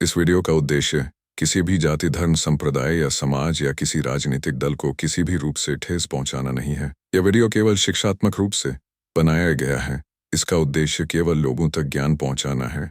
इस वीडियो का उद्देश्य किसी भी जाति, धर्म, संप्रदाय या समाज या किसी राजनीतिक दल को किसी भी रूप से ठेस पहुंचाना नहीं है। यह वीडियो केवल शिक्षात्मक रूप से बनाया गया है। इसका उद्देश्य केवल लोगों तक ज्ञान पहुंचाना है।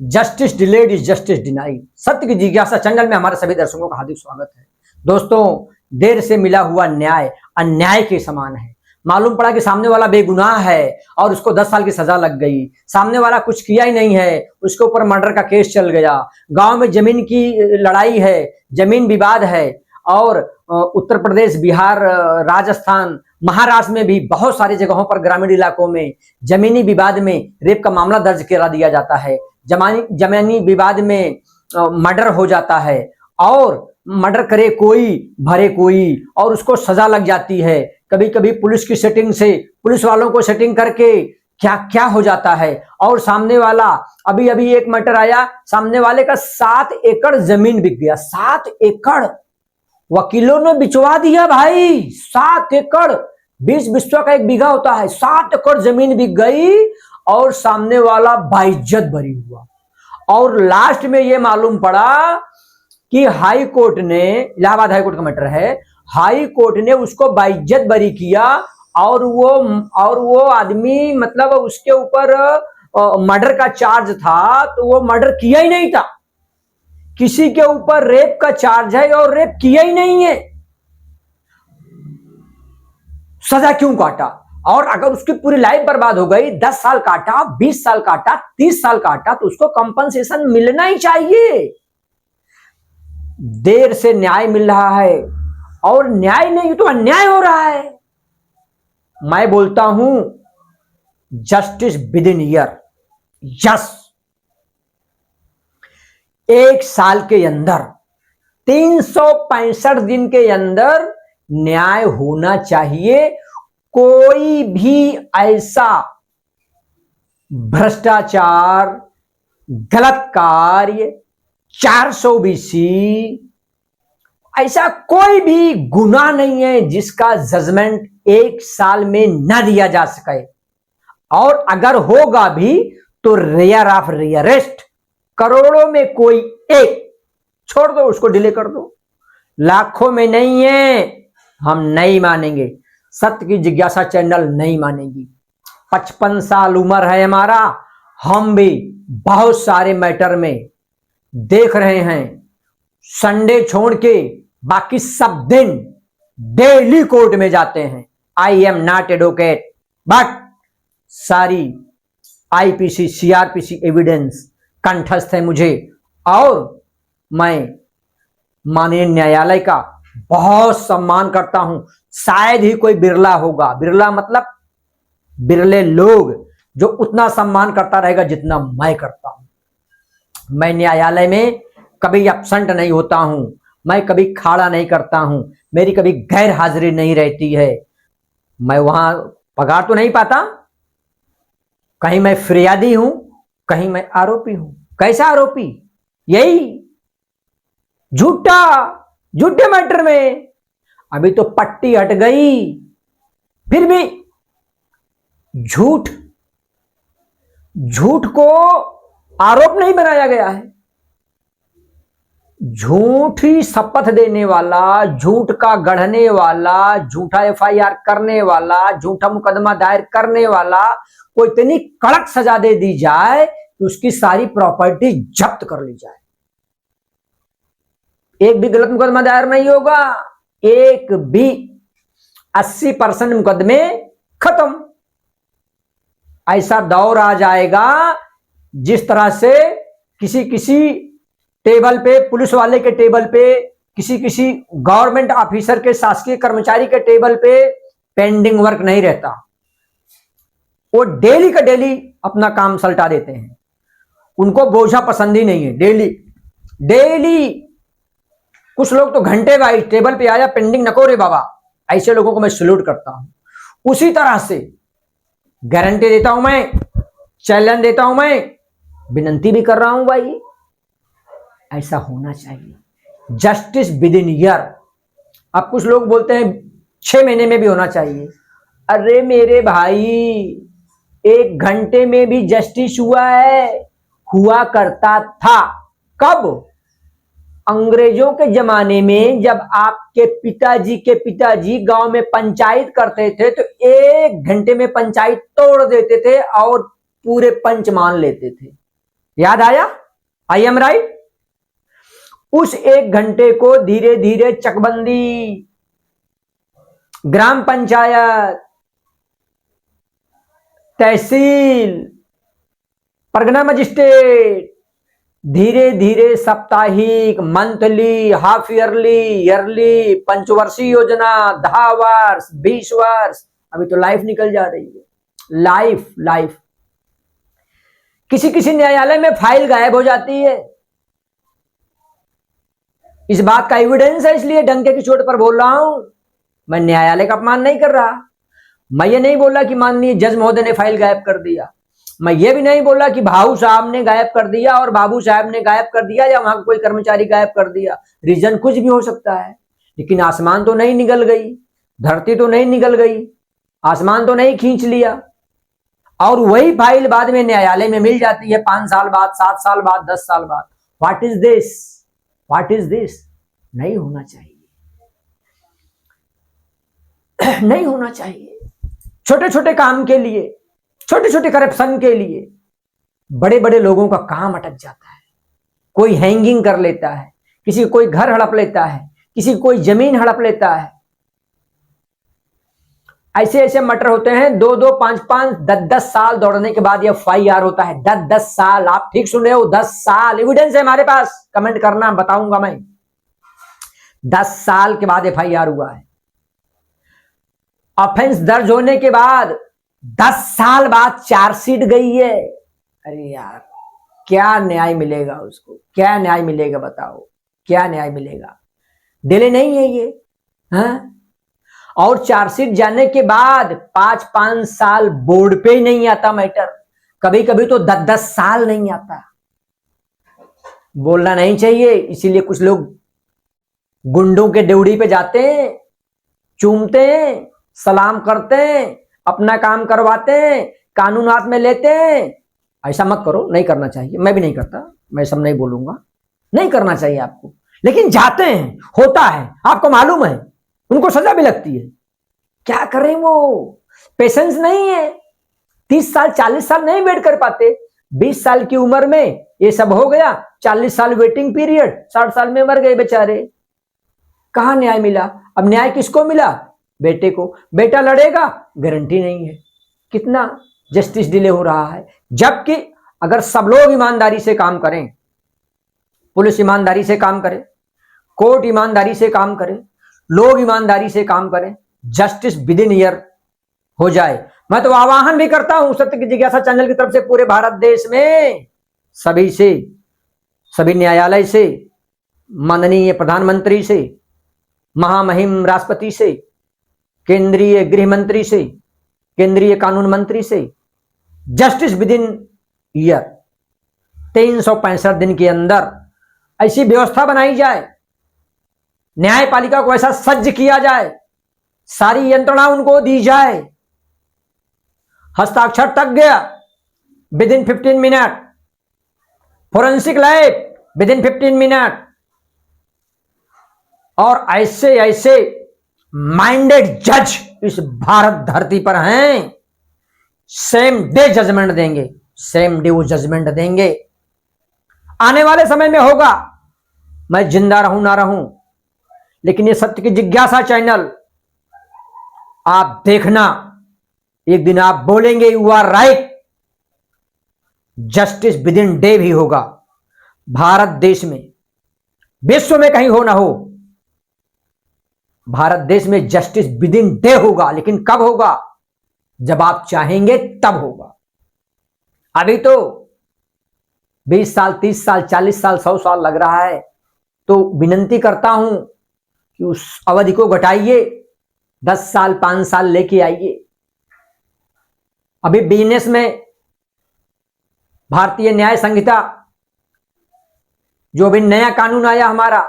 Justice delayed is justice denied. सत्य की जिज्ञासा चैनल में हमारे सभी दर्शकों का हार्दिक स्वागत है। दोस्तों, देर से मिला हुआ न्याय अन्याय के समान है। मालूम पड़ा कि सामने वाला बेगुनाह है और उसको 10 साल की सजा लग गई। सामने वाला कुछ किया ही नहीं है, उसके ऊपर मर्डर का केस चल गया। गांव में जमीन की लड़ाई है, जमीन विवाद है और उत्तर प्रदेश, बिहार, राजस्थान, महाराष्ट्र में भी बहुत सारी जगहों पर ग्रामीण इलाकों में जमीनी विवाद में रेप का मामला दर्ज करा दिया जाता है। जमीनी विवाद में मर्डर हो जाता है और मर्डर करे कोई भरे कोई और उसको सजा लग जाती है। कभी कभी पुलिस की सेटिंग से, पुलिस वालों को सेटिंग करके क्या क्या हो जाता है। और सामने वाला, अभी अभी एक मैटर आया, सामने वाले का 7 एकड़ जमीन बिक गया। 7 एकड़ वकीलों ने बिचवा दिया भाई। 7 एकड़, 20 बिस्वा का 1 बीघा होता है। 7 एकड़ जमीन बिक गई और सामने वाला बाइज्जत बरी हुआ। और लास्ट में यह मालूम पड़ा कि हाई कोर्ट ने, इलाहाबाद हाई कोर्ट का मैटर है, हाई कोर्ट ने उसको बाइज्जत बरी किया और वो आदमी, मतलब उसके ऊपर मर्डर का चार्ज था तो वो मर्डर किया ही नहीं था। किसी के ऊपर रेप का चार्ज है और रेप किया ही नहीं है, सजा क्यों काटा? और अगर उसकी पूरी लाइफ बर्बाद हो गई, 10 साल काटा, 20 साल काटा, 30 साल काटा, तो उसको कंपनसेशन मिलना ही चाहिए। देर से न्याय मिल रहा है और न्याय नहीं तो अन्याय हो रहा है। मैं बोलता हूं justice with in year. Yes, 1 साल के अंदर, 365 दिन के अंदर न्याय होना चाहिए। कोई भी ऐसा भ्रष्टाचार, गलत कार्य, 420, ऐसा कोई भी गुनाह नहीं है जिसका जजमेंट 1 साल में न दिया जा सके। और अगर होगा भी तो रेयर ऑफ रेयरेस्ट, करोड़ों में कोई एक, छोड़ दो, उसको डिले कर दो। लाखों में नहीं है, हम नहीं मानेंगे। सत्य की जिज्ञासा चैनल नहीं मानेगी। 55 साल उम्र है हमारा, हम भी बहुत सारे मैटर में देख रहे हैं। संडे छोड़ के बाकी सब दिन डेली कोर्ट में जाते हैं। I am not advocate, but सारी आईपीसी, सीआरपीसी एविडेंस कंठस्थ है मुझे और मैं माननीय न्यायालय का बहुत सम्मान करता हूं। शायद ही कोई बिरला होगा, बिरला मतलब बिरले लोग, जो उतना सम्मान करता रहेगा जितना मैं करता हूं। मैं न्यायालय में कभी एब्सेंट नहीं होता हूं, मैं कभी खाड़ा नहीं करता हूं, मेरी कभी गैर हाजिरी नहीं रहती है। मैं वहां पगार तो नहीं पाता, कहीं मैं फिरियादी हूं, कहीं मैं आरोपी हूं। कैसा आरोपी? यही झूठे मैटर में। अभी तो पट्टी हट गई, फिर भी झूठ को आरोप नहीं बनाया गया है। झूठी शपथ देने वाला, झूठ का गढ़ने वाला, झूठा एफआईआर करने वाला, झूठा मुकदमा दायर करने वाला को इतनी कड़क सजा दे दी जाए कि उसकी सारी प्रॉपर्टी जब्त कर ली जाए। एक भी गलत मुकदमा दायर नहीं होगा, एक भी। 80% मुकदमे खत्म। ऐसा दौर आ जाएगा जिस तरह से किसी टेबल पे, पुलिस वाले के टेबल पे, किसी गवर्नमेंट ऑफिसर के, शासकीय कर्मचारी के टेबल पे पेंडिंग वर्क नहीं रहता। वो डेली का डेली अपना काम सल्टा देते हैं। उनको बोझा पसंद ही नहीं है। डेली कुछ लोग तो घंटे वाइज टेबल पे आया, पेंडिंग नको रे बाबा। ऐसे लोगों को मैं सैल्यूट करता हूं। उसी तरह से गारंटी देता हूं मैं, चैलेंज देता हूं मैं, विनती भी कर रहा हूं भाई, ऐसा होना चाहिए। Justice with in year. अब कुछ लोग बोलते हैं 6 महीने में भी होना चाहिए। अरे मेरे भाई, 1 घंटे में भी जस्टिस हुआ है? हुआ करता था। कब? अंग्रेजों के जमाने में जब आपके पिताजी के पिताजी गांव में पंचायत करते थे तो 1 घंटे में पंचायत तोड़ देते थे और पूरे पंच मान लेते थे। याद आया? I am right? उस 1 घंटे को धीरे धीरे चकबंदी, ग्राम पंचायत, तहसील, परगना मजिस्ट्रेट, धीरे धीरे साप्ताहिक, मंथली, हाफ ईयरली, ईयरली, पंचवर्षीय योजना, 10 वर्ष, 20 वर्ष, अभी तो लाइफ निकल जा रही है। लाइफ किसी किसी न्यायालय में फाइल गायब हो जाती है। इस बात का एविडेंस है, इसलिए डंके की चोट पर बोल रहा हूं। मैं न्यायालय का अपमान नहीं कर रहा। मैं ये नहीं बोला कि माननीय जज महोदय ने फाइल गायब कर दिया। मैं ये भी नहीं बोला कि भाऊ साहब ने गायब कर दिया और बाबू साहब ने गायब कर दिया या वहां कोई कर्मचारी गायब कर दिया। रीजन कुछ भी हो सकता है, लेकिन आसमान तो नहीं निगल गई, धरती तो नहीं निगल गई, आसमान तो नहीं खींच लिया। और वही फाइल बाद में न्यायालय में मिल जाती है 5 साल बाद, 7 साल बाद, 10 साल बाद। What is this? नहीं होना चाहिए। नहीं होना चाहिए। छोटे छोटे काम के लिए, छोटे छोटे करप्शन के लिए बड़े बड़े लोगों का काम अटक जाता है। कोई हैंगिंग कर लेता है, किसी कोई घर हड़प लेता है, किसी कोई जमीन हड़प लेता है। ऐसे ऐसे मटर होते हैं 2-2, 5-5, 10-10 साल दौड़ने के बाद ये FIR होता है। 10-10 साल, आप ठीक सुन रहे हो, 10 साल। एविडेंस है हमारे पास, कमेंट करना, बताऊंगा मैं। 10 साल के बाद FIR हुआ है। ऑफेंस दर्ज होने के बाद 10 साल बाद चार्जशीट गई है। अरे यार, क्या न्याय मिलेगा उसको? क्या न्याय मिलेगा बताओ? क्या न्याय मिलेगा? डिले नहीं है ये, हाँ? और चार्जशीट जाने के बाद 5-5 साल बोर्ड पे ही नहीं आता मैटर। कभी कभी तो 10-10 साल नहीं आता। बोलना नहीं चाहिए, इसीलिए कुछ लोग गुंडों के ड्यूटी पे जाते हैं, चूमते हैं, सलाम करते हैं, अपना काम करवाते हैं, कानून हाथ में लेते हैं। ऐसा मत करो, नहीं करना चाहिए। मैं भी नहीं करता, मैं सब नहीं बोलूंगा, नहीं करना चाहिए आपको। लेकिन जाते हैं, होता है, आपको मालूम है, उनको सजा भी लगती है। क्या करें? वो पेशेंस नहीं है। 30 साल 40 साल नहीं वेट कर पाते। 20 साल की उम्र में ये सब हो गया, 40 साल वेटिंग पीरियड, 60 साल में मर गए बेचारे। कहां न्याय मिला? अब न्याय किसको मिला? बेटे को। बेटा लड़ेगा, गारंटी नहीं है। कितना जस्टिस डिले हो रहा है। जबकि अगर सब लोग ईमानदारी से काम करें, पुलिस ईमानदारी से काम करे, कोर्ट ईमानदारी से काम करे, लोग ईमानदारी से काम करें, जस्टिस विद इन ईयर हो जाए। मैं तो आह्वान भी करता हूं सत्य की जिज्ञासा चैनल की तरफ से पूरे भारत देश में सभी से, सभी न्यायालय से, माननीय प्रधानमंत्री से, महामहिम राष्ट्रपति से, केंद्रीय गृह मंत्री से, केंद्रीय कानून मंत्री से, जस्टिस विद इन ईयर 365 दिन के अंदर ऐसी व्यवस्था बनाई जाए, न्यायपालिका को ऐसा सज्ज किया जाए, सारी यंत्रणा उनको दी जाए। हस्ताक्षर तक गया with in 15 minute, forensic lab with in 15 minute, और ऐसे ऐसे माइंडेड जज इस भारत धरती पर हैं, सेम डे जजमेंट देंगे, सेम डे वो जजमेंट देंगे। आने वाले समय में होगा, मैं जिंदा रहूं ना रहूं, लेकिन ये सत्य की जिज्ञासा चैनल आप देखना, एक दिन आप बोलेंगे you are right. Justice within day भी होगा भारत देश में, विश्व में कहीं हो ना हो, भारत देश में जस्टिस विद इन डे होगा। लेकिन कब होगा? जब आप चाहेंगे तब होगा। अभी तो 20 साल, 30 साल, 40 साल, 100 साल लग रहा है। तो विनती करता हूं कि उस अवधि को घटाइए, 10 साल, 5 साल लेके आइए। अभी बिजनेस में भारतीय न्याय संहिता, जो अभी नया कानून आया हमारा,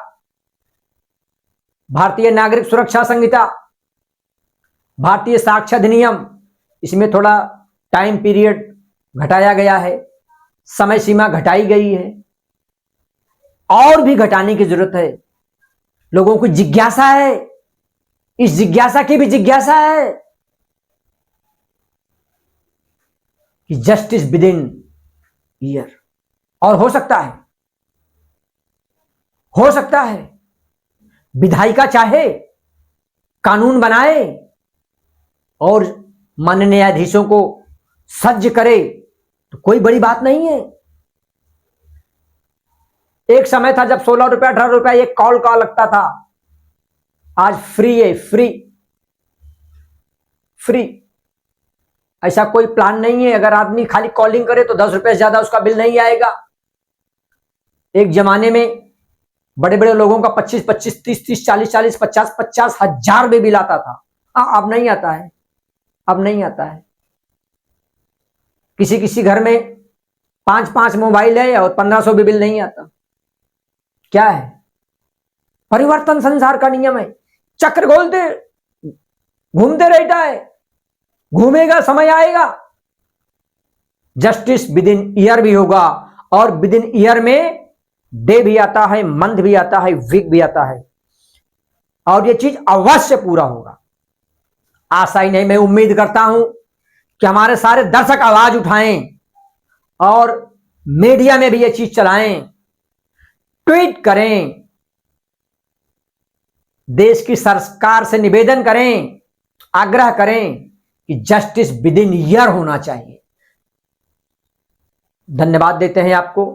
भारतीय नागरिक सुरक्षा संहिता, भारतीय साक्ष्य अधिनियम, इसमें थोड़ा टाइम पीरियड घटाया गया है, समय सीमा घटाई गई है, और भी घटाने की जरूरत है। लोगों को जिज्ञासा है, इस जिज्ञासा की भी जिज्ञासा है कि जस्टिस विद इन ईयर। और हो सकता है विधायिका चाहे कानून बनाए और माननीय न्यायाधीशों को सज्ज करे तो कोई बड़ी बात नहीं है। एक समय था जब 16 रुपया 18 रुपया एक कॉल का लगता था, आज फ्री है, फ्री। ऐसा कोई प्लान नहीं है, अगर आदमी खाली कॉलिंग करे तो 10 रुपए से ज्यादा उसका बिल नहीं आएगा। एक जमाने में बड़े बड़े लोगों का 25-25, 30-30, 40-40, 50-50 हजार भी बिल आता था। अब नहीं आता है, अब नहीं आता है। किसी किसी घर में 5-5 मोबाइल है और 1500 भी बिल नहीं आता। क्या है? परिवर्तन संसार का नियम है। चक्र घूमते रहता है, घूमेगा, समय आएगा। जस्टिस विद इन ईयर भी होगा, और विद इन ईयर में डे भी आता है, मंथ भी आता है, वीक भी आता है, और यह चीज अवश्य पूरा होगा। आशा ही नहीं, मैं उम्मीद करता हूं कि हमारे सारे दर्शक आवाज उठाएं और मीडिया में भी यह चीज चलाएं, ट्वीट करें, देश की सरकार से निवेदन करें, आग्रह करें कि जस्टिस विद इन ईयर होना चाहिए। धन्यवाद देते हैं आपको।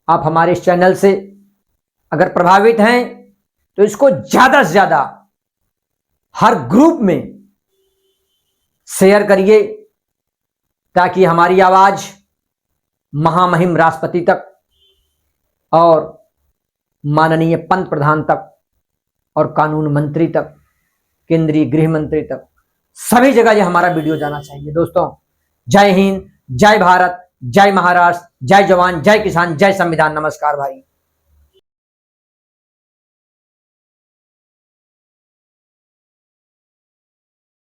आप हमारे इस चैनल से अगर प्रभावित हैं तो इसको ज्यादा से ज्यादा हर ग्रुप में शेयर करिए, ताकि हमारी आवाज महामहिम राष्ट्रपति तक और माननीय पंत प्रधान तक और कानून मंत्री तक, केंद्रीय गृह मंत्री तक, सभी जगह ये हमारा वीडियो जाना चाहिए। दोस्तों, जय हिंद, जय भारत, जय महाराष्ट्र, जय जवान, जय किसान, जय संविधान। नमस्कार भाई।